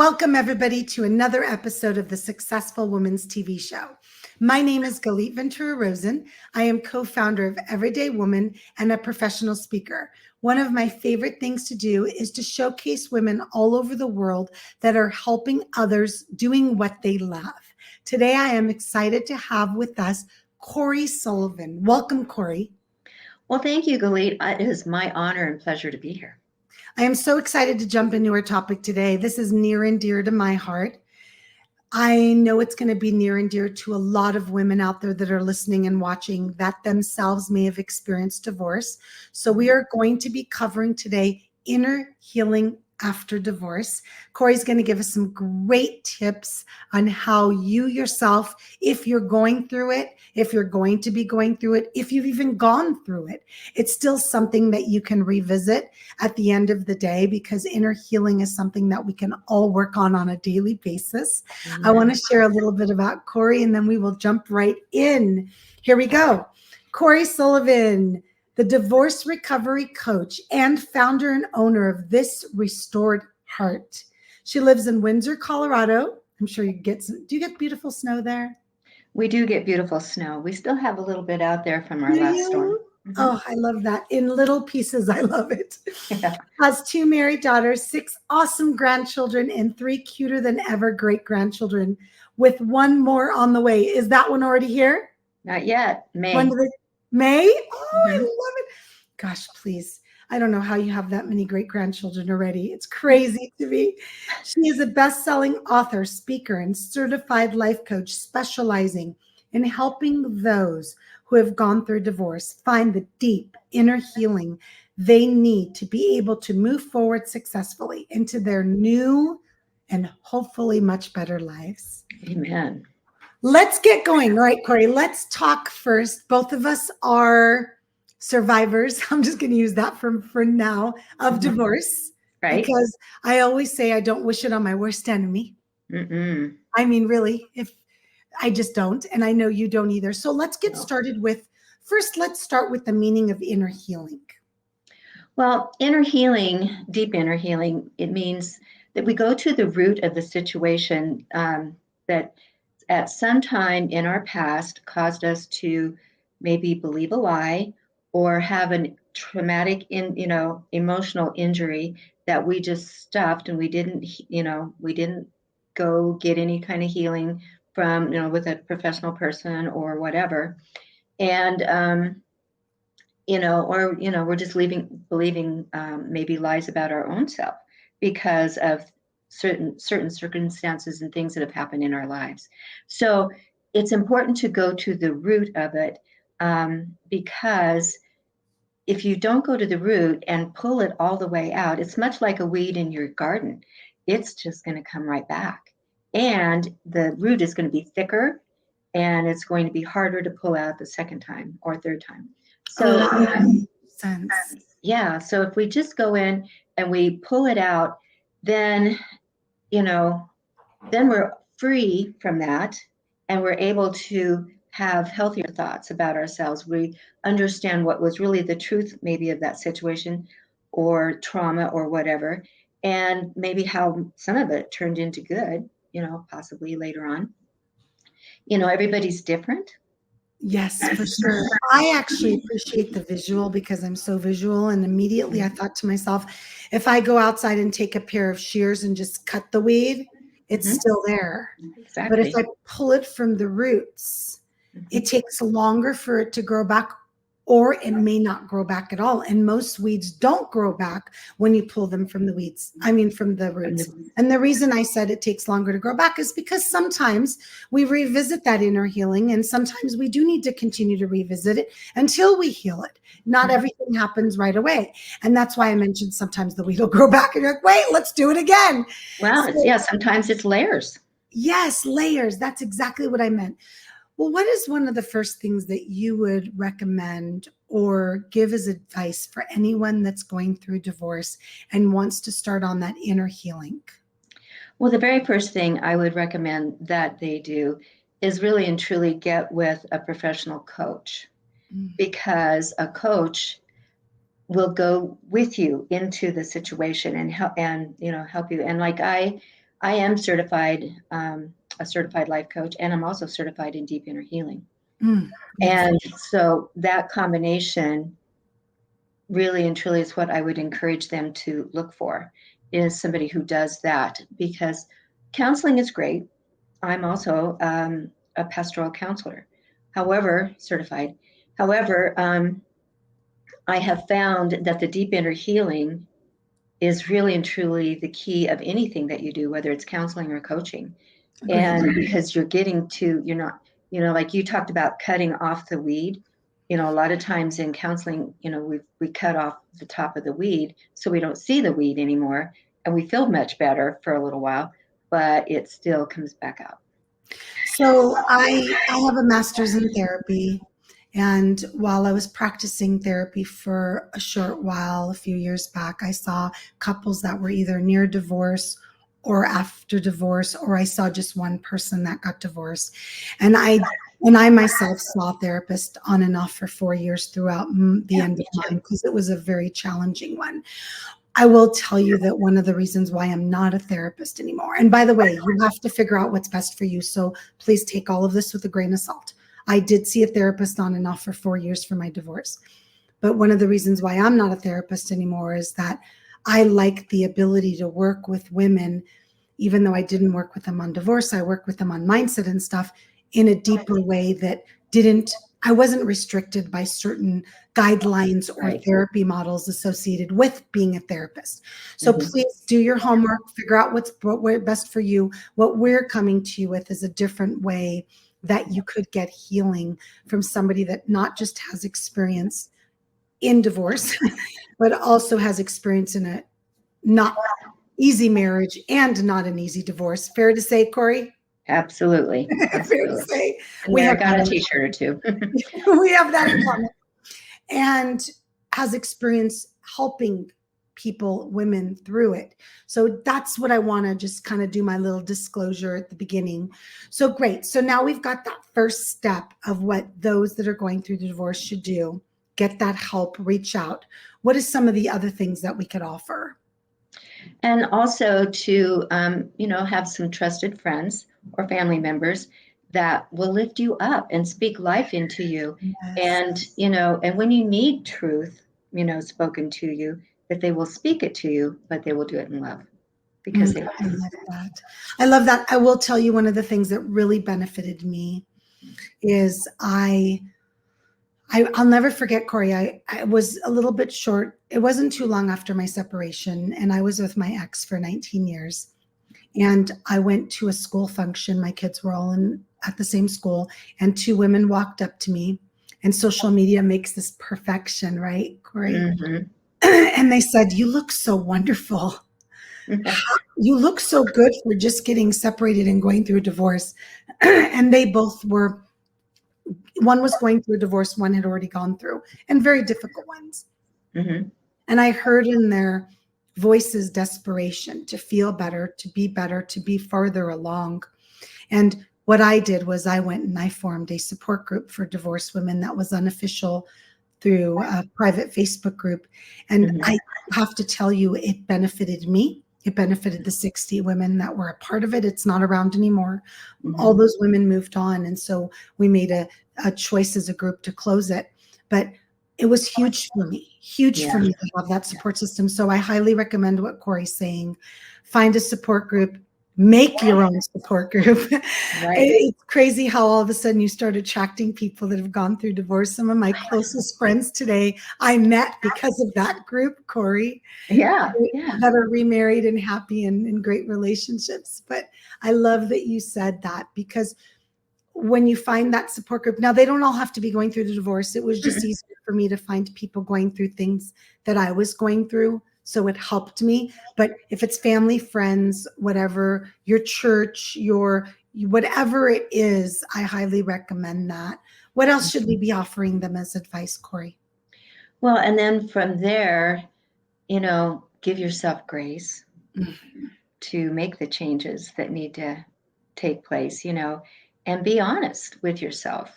Welcome, everybody, to another episode of the Successful Woman's TV show. My name is Galit Ventura Rosen. I am co-founder of Everyday Woman and a professional speaker. One of my favorite things to do is to showcase women all over the world that are helping others doing what they love. Today, I am excited to have with us Coree Sullivan. Welcome, Coree. Well, thank you, Galit. It is my honor and pleasure to be here. I am so excited to jump into our topic today. This is near and dear to my heart. I know it's going to be near and dear to a lot of women out there that are listening and watching that themselves may have experienced divorce. So we are going to be covering today inner healing after divorce. Coree's going to give us some great tips on how you yourself, if you're going through it, if you're going to be going through it, if you've even gone through it, it's still something that you can revisit at the end of the day, because inner healing is something that we can all work on a daily basis. I want to share a little bit about Coree, and then we will jump right in. Here we go. Coree Sullivan, the divorce recovery coach and founder and owner of This Restored Heart. She lives in Windsor, Colorado. I'm sure you get some. Do you get beautiful snow there? We do get beautiful snow. We still have a little bit out there from our last storm. Mm-hmm. Oh, I love that. In little pieces. I love it. Yeah. Has 2 married daughters, 6 awesome grandchildren, and 3 cuter than ever great-grandchildren, with 1 more on the way. Is that one already here? Not yet. May. May? Oh, I love it. Gosh, please. I don't know how you have that many great-grandchildren already. It's crazy to me. She is a best-selling author, speaker, and certified life coach specializing in helping those who have gone through divorce find the deep inner healing they need to be able to move forward successfully into their new and hopefully much better lives. Amen. Let's get going. All right, Coree, let's talk first. Both of us are survivors. I'm just going to use that for now of divorce, right? Because I always say I don't wish it on my worst enemy. Mm-mm. I mean, really, if I just don't, and I know you don't either. So let's get started with, first, let's start with the meaning of inner healing. Well, inner healing, deep inner healing, it means that we go to the root of the situation that at some time in our past caused us to maybe believe a lie or have a traumatic emotional injury that we just stuffed, and we didn't go get any kind of healing from with a professional person or whatever. And we're just believing maybe lies about our own self because of certain circumstances and things that have happened in our lives. So it's important to go to the root of it, because if you don't go to the root and pull it all the way out, it's much like a weed in your garden. It's just going to come right back. And the root is going to be thicker, and it's going to be harder to pull out the second time or third time. So, yeah. So if we just go in and we pull it out, then we're free from that, and we're able to have healthier thoughts about ourselves. We understand what was really the truth, maybe, of that situation or trauma or whatever, and maybe how some of it turned into good, possibly later on. Everybody's different. Yes, for sure. I actually appreciate the visual because I'm so visual. And immediately I thought to myself, if I go outside and take a pair of shears and just cut the weed, it's still there. Exactly. But if I pull it from the roots, it takes longer for it to grow back, or it may not grow back at all. And most weeds don't grow back when you pull them from the from the roots. And the reason I said it takes longer to grow back is because sometimes we revisit that inner healing, and sometimes we do need to continue to revisit it until we heal it. Not everything happens right away. And that's why I mentioned sometimes the weed will grow back and you're like, wait, let's do it again. Well, sometimes it's layers. Yes, layers. That's exactly what I meant. Well, what is one of the first things that you would recommend or give as advice for anyone that's going through divorce and wants to start on that inner healing? Well, the very first thing I would recommend that they do is really and truly get with a professional coach, because a coach will go with you into the situation and help you. And like I am certified, a certified life coach, and I'm also certified in deep inner healing. Beautiful. And so that combination really and truly is what I would encourage them to look for, is somebody who does that, because counseling is great. I'm also a pastoral counselor, however, certified. However, I have found that the deep inner healing is really and truly the key of anything that you do, whether it's counseling or coaching. Agreed. And because you're getting to, you're not, like you talked about cutting off the weed. A lot of times in counseling, we cut off the top of the weed so we don't see the weed anymore, and we feel much better for a little while, but it still comes back out. So I have a master's in therapy. And while I was practicing therapy for a short while, a few years back, I saw couples that were either near divorce or after divorce, or I saw just one person that got divorced. And I myself saw a therapist on and off for 4 years throughout the Yeah, end of me mine, too. because it was a very challenging one. I will tell you that one of the reasons why I'm not a therapist anymore, and by the way, you have to figure out what's best for you. So please take all of this with a grain of salt. I did see a therapist on and off for 4 years for my divorce. But one of the reasons why I'm not a therapist anymore is that I like the ability to work with women, even though I didn't work with them on divorce, I worked with them on mindset and stuff in a deeper way that didn't, I wasn't restricted by certain guidelines or Right. therapy models associated with being a therapist. So Mm-hmm. please do your homework, figure out what's best for you. What we're coming to you with is a different way that you could get healing from somebody that not just has experience in divorce, but also has experience in a not easy marriage and not an easy divorce. Fair to say, Corey? Absolutely. Fair to Absolutely. say. And We there, I have got a that t-shirt or two. in, we have that in common. And has experience helping people, women through it. So that's what I want to just kind of do my little disclosure at the beginning. So great. So now we've got that first step of what those that are going through the divorce should do. Get that help, reach out. What is some of the other things that we could offer? And also to, have some trusted friends or family members that will lift you up and speak life into you. Yes. And when you need truth, spoken to you, that they will speak it to you, but they will do it in love, because they love I you. love that. I love that. I will tell you one of the things that really benefited me is I'll never forget, Corey. I was a little bit short. It wasn't too long after my separation, and I was with my ex for 19 years. And I went to a school function. My kids were all in at the same school, and two women walked up to me. And social media makes this perfection, right, Corey? Mm-hmm. And they said, "You look so wonderful. You look so good for just getting separated and going through a divorce." And they both were, one was going through a divorce, one had already gone through, and very difficult ones. Mm-hmm. And I heard in their voices desperation to feel better, to be farther along. And what I did was I went and I formed a support group for divorced women that was unofficial through a private Facebook group. And Mm-hmm. I have to tell you, it benefited me. It benefited the 60 women that were a part of it. It's not around anymore. All Mm-hmm. those women moved on. And so we made a choice as a group to close it. But it was huge for Yeah. me to have that support system. So I highly recommend what Corey's saying. Find a support group, make your own support group. Right. It's crazy how all of a sudden you start attracting people that have gone through divorce. Some of my closest friends today I met because of that group, Corey, Yeah. Yeah. that are remarried and happy and in great relationships. But I love that you said that, because when you find that support group, now they don't all have to be going through the divorce. It was just Mm-mm. easier for me to find people going through things that I was going through. So it helped me. But if it's family, friends, whatever, your church, your whatever it is, I highly recommend that. What else should we be offering them as advice, Corey? Well, and then from there, give yourself grace Mm. to make the changes that need to take place, and be honest with yourself.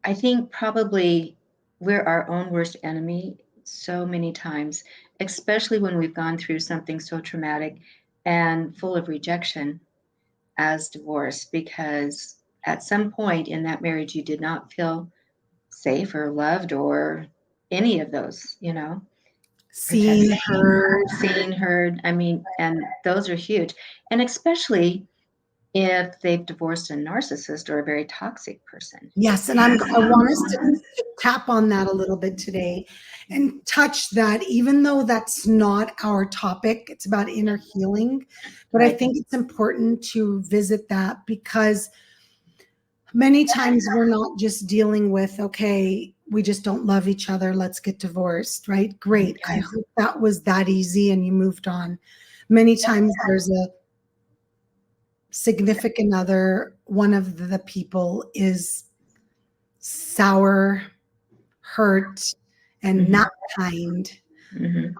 I think probably we're our own worst enemy so many times, especially when we've gone through something so traumatic. and full of rejection as divorce, because at some point in that marriage you did not feel safe or loved or any of those, Seen, protected, heard. seen, heard. I mean, and those are huge. And especially if they've divorced a narcissist or a very toxic person. Yes, and I want us to tap on that a little bit today and touch that, even though that's not our topic, it's about inner healing. But I Right. think it's important to visit that because many times we're not just dealing with, okay, we just don't love each other, let's get divorced, right? Great. I Okay. hope that was that easy and you moved on. Many times there's a significant other, one of the people is sour, hurt, and Mhm. not kind. Mhm.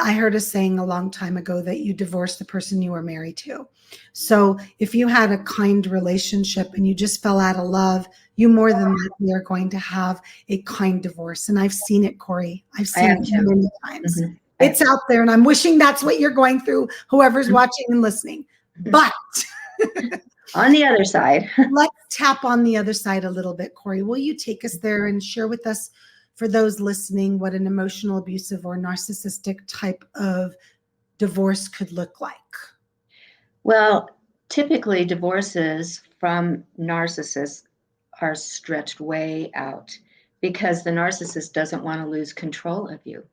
I heard a saying a long time ago that you divorce the person you were married to. So if you had a kind relationship and you just fell out of love, you more than likely are going to have a kind divorce. And I've seen it, Corey. I've I seen have it too. many times. Mhm. It's out there, and I'm wishing that's what you're going through, whoever's watching and listening. But On the other side, let's tap on the other side a little bit, Corey. Will you take us there and share with us, for those listening, what an emotional, abusive, or narcissistic type of divorce could look like? well, typically divorces from narcissists are stretched way out because the narcissist doesn't want to lose control of you.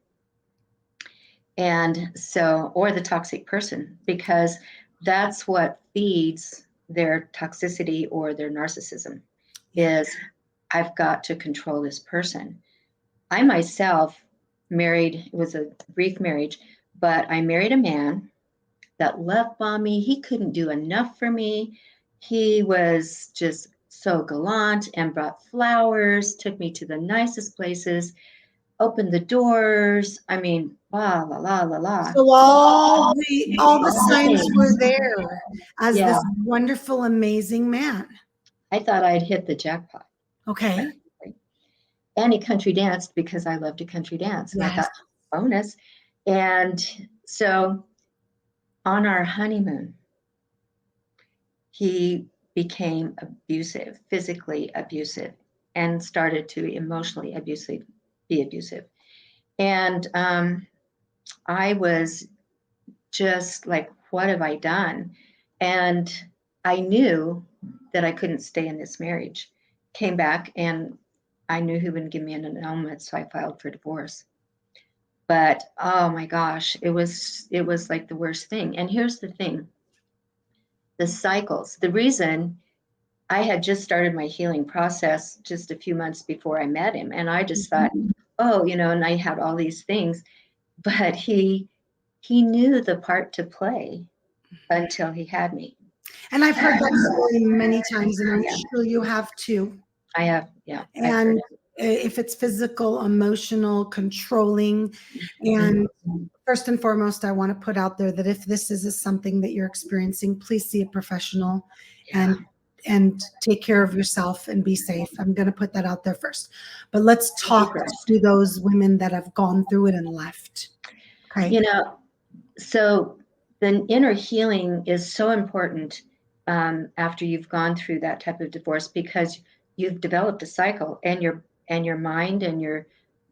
And so, or the toxic person, because that's what feeds their toxicity or their narcissism Yeah. is I've got to control this person. I myself married, it was a brief marriage, but I married a man that love bombed me. He couldn't do enough for me. He was just so gallant and brought flowers, took me to the nicest places, opened the doors. I mean, la la la la la. So all the All the signs were things. there as Yeah, this wonderful, amazing man. I thought I'd hit the jackpot. Okay. And he country danced because I loved to country dance. And I Yes. thought, bonus. And so on our honeymoon, he became abusive, physically abusive, and started to emotionally be abusive. And I was just like, what have I done? And I knew that I couldn't stay in this marriage. Came back and I knew he wouldn't give me an annulment, so I filed for divorce. But oh my gosh, it was like the worst thing. And here's the thing, the cycles. The reason I had just started my healing process just a few months before I met him. And I just thought, oh, and I had all these things, but he knew the part to play until he had me. And I've heard that story many times, and I'm Yeah, sure you have too. I have. Yeah, I've heard And if it's physical, emotional, controlling, it. and first and foremost, I want to put out there that if this is something that you're experiencing, please see a professional Yeah. and take care of yourself and be safe. I'm going to put that out there first. But let's Safety talk first. to those women that have gone through it and left. Okay. You know, so the inner healing is so important after you've gone through that type of divorce because you've developed a cycle and your mind and your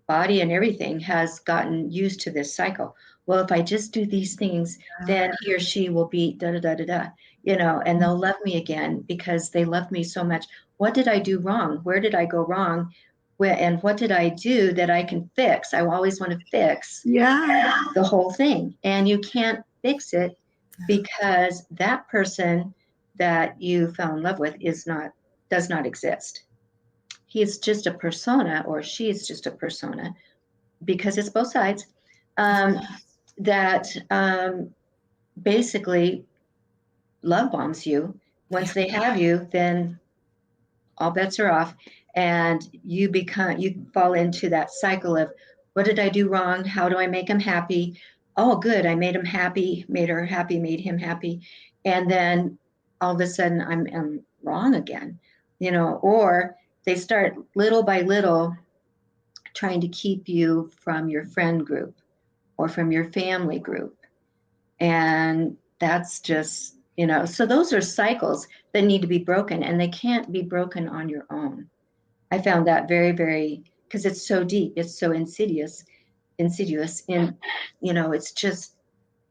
body and everything has gotten used to this cycle. Well, if I just do these things, then he or she will be da da da da da, and they'll love me again because they love me so much. What did I do wrong? Where did I go wrong? And what did I do that I can fix? I always want to fix Yeah. the whole thing. And you can't fix it because that person that you fell in love with does not exist. He's just a persona or she's just a persona because it's both sides um, that basically love bombs you. Yeah. Once they have you, then all bets are off and you fall into that cycle of what did I do wrong? How do I make him happy? Oh, good, I made him happy, made her happy, made him happy, and then all of a sudden I'm wrong again, or they start little by little trying to keep you from your friend group or from your family group, and that's just, so those are cycles that need to be broken, and they can't be broken on your own. I found that very, very, because it's so deep, it's so insidious in, it's just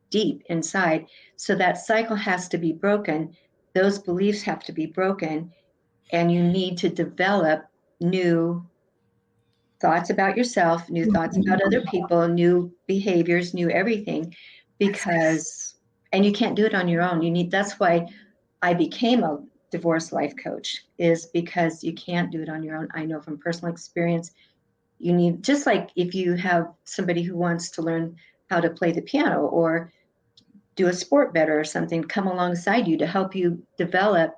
deep inside. So that cycle has to be broken. Those beliefs have to be broken, and you need to develop new thoughts about yourself, new thoughts about other people, new behaviors, new everything, because, and you can't do it on your own. That's why I became a divorce life coach, is because you can't do it on your own. I know from personal experience, you need, just like if you have somebody who wants to learn how to play the piano or do a sport better or something, come alongside you to help you develop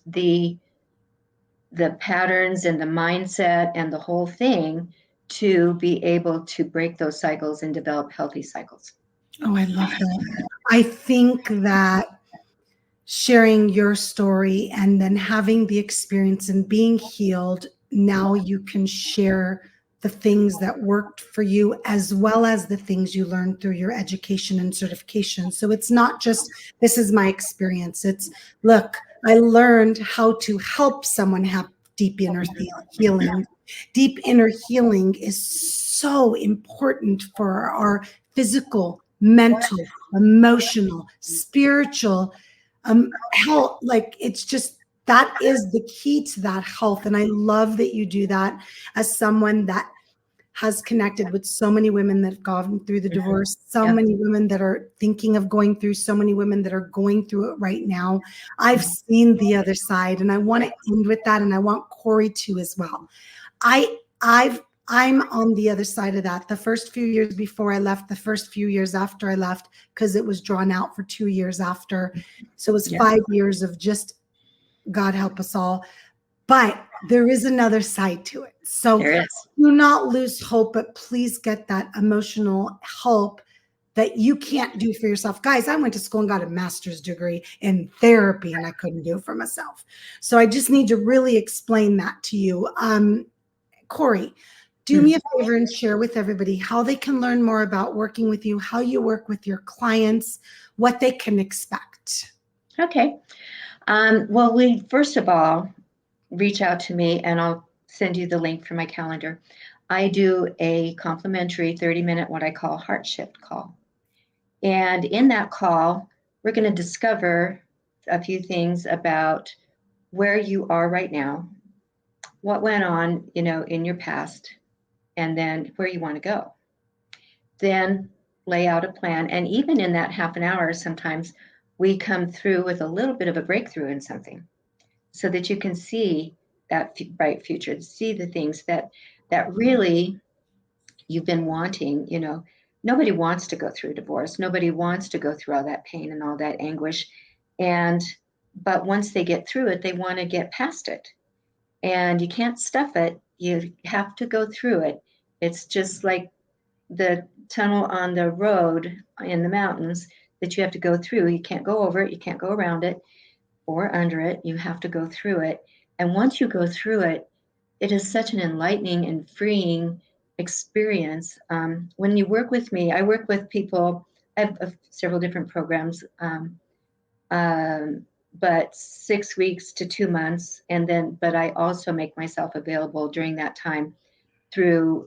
the patterns and the mindset and the whole thing to be able to break those cycles and develop healthy cycles. Oh, I love that. I think that sharing your story and then having the experience and being healed, now you can share the things that worked for you as well as the things you learned through your education and certification. So it's not just, this is my experience. It's, look, I learned how to help someone have deep inner healing. Deep inner healing is so important for our physical, mental, emotional, spiritual health. Like, it's just, that is the key to that health. And I love that you do that as someone that has connected with so many women that have gone through the divorce, so many women that are thinking of going through, so many women that are going through it right now. I've seen the other side, and I want to end with that, and I want Coree to as well. I'm on the other side of that. The first few years before I left, the first few years after I left, because it was drawn out for 2 years after. So it was 5 years of just, God help us all. But there is another side to it. So do not lose hope, but please get that emotional help that you can't do for yourself. Guys, I went to school and got a master's degree in therapy, and I couldn't do it for myself. So I just need to really explain that to you. Coree, do me a favor and share with everybody how they can learn more about working with you, how you work with your clients, what they can expect. Okay. Well, first of all, reach out to me and I'll send you the link for my calendar. I do a complimentary 30-minute, what I call heart shift call. And in that call, we're going to discover a few things about where you are right now, what went on, in your past, and then where you want to go. Then lay out a plan. And even in that half an hour, sometimes we come through with a little bit of a breakthrough in something so that you can see that bright future, see the things that really you've been wanting. Nobody wants to go through divorce. Nobody wants to go through all that pain and all that anguish. But once they get through it, they want to get past it. And you can't stuff it. You have to go through it. It's just like the tunnel on the road in the mountains that you have to go through. You can't go over it. You can't go around it or under it. You have to go through it. And once you go through it, it is such an enlightening and freeing experience. When you work with me, I work with people. I have several different programs, but 6 weeks to 2 months. But I also make myself available during that time through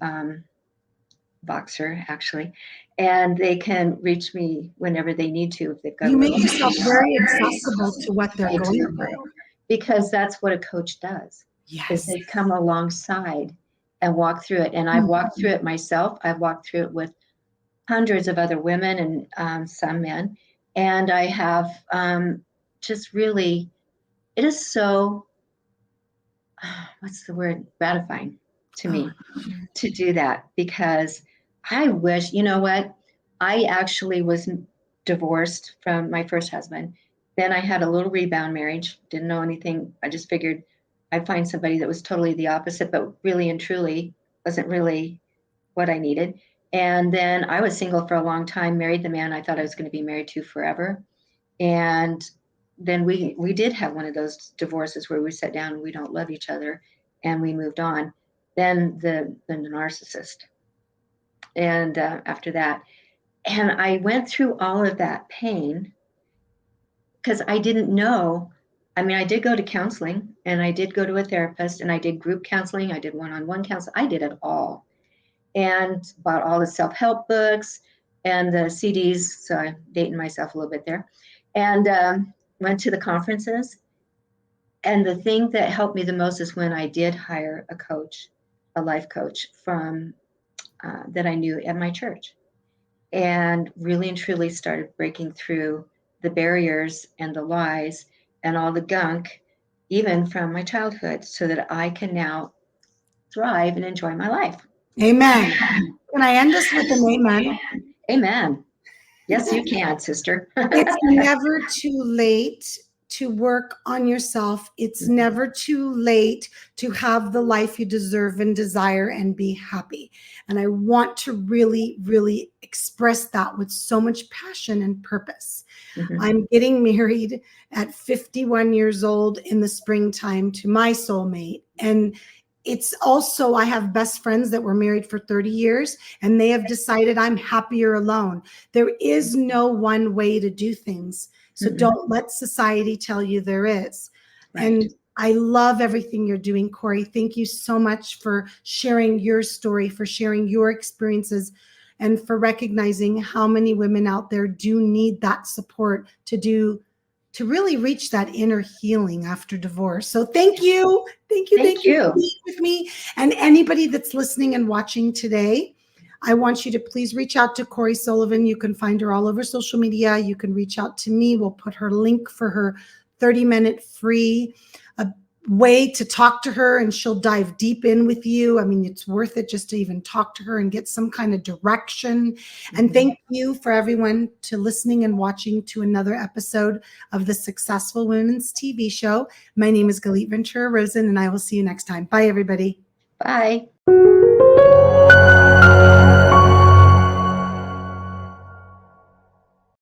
Voxer, actually, and they can reach me whenever they need to if they've got. You make yourself very accessible to what they're going through, because that's what a coach does. Yes, is they come alongside and walk through it. And I've walked through it myself. I've walked through it with hundreds of other women and some men, and I have just really. It is so. What's the word? Gratifying to me to do that, because I wish, you know what? I actually was divorced from my first husband. Then I had a little rebound marriage, didn't know anything. I just figured I'd find somebody that was totally the opposite, but really and truly wasn't really what I needed. And then I was single for a long time, married the man I thought I was going to be married to forever. And then we did have one of those divorces where we sat down and we don't love each other, and we moved on. Then the narcissist. And after that, and I went through all of that pain, because I didn't know. I mean, I did go to counseling, and I did go to a therapist, and I did group counseling. I did one-on-one counseling. I did it all, and bought all the self-help books and the CDs. So I'm dating myself a little bit there, and went to the conferences. And the thing that helped me the most is when I did hire a coach, a life coach from that I knew at my church, and really and truly started breaking through the barriers and the lies and all the gunk, even from my childhood, so that I can now thrive and enjoy my life. Amen. Can I end us with an amen? Amen. Yes, you can, sister. It's never too late to work on yourself. It's never too late to have the life you deserve and desire and be happy. And I want to really, really express that with so much passion and purpose. I'm getting married at 51 years old in the springtime to my soulmate. And it's also, I have best friends that were married for 30 years and they have decided I'm happier alone. There is no one way to do things. So don't let society tell you there is. Right. And I love everything you're doing, Coree. Thank you so much for sharing your story, for sharing your experiences, and for recognizing how many women out there do need that support to really reach that inner healing after divorce. So thank you. Thank you for being with me. And anybody that's listening and watching today, I want you to please reach out to Coree Sullivan. You can find her all over social media. You can reach out to me. We'll put her link for her 30-minute free way to talk to her, and she'll dive deep in with you. I mean, it's worth it just to even talk to her and get some kind of direction. And thank you for everyone to listening and watching to another episode of the Successful Women's TV show. My name is Galit Ventura Rosen, and I will see you next time. Bye, everybody. Bye.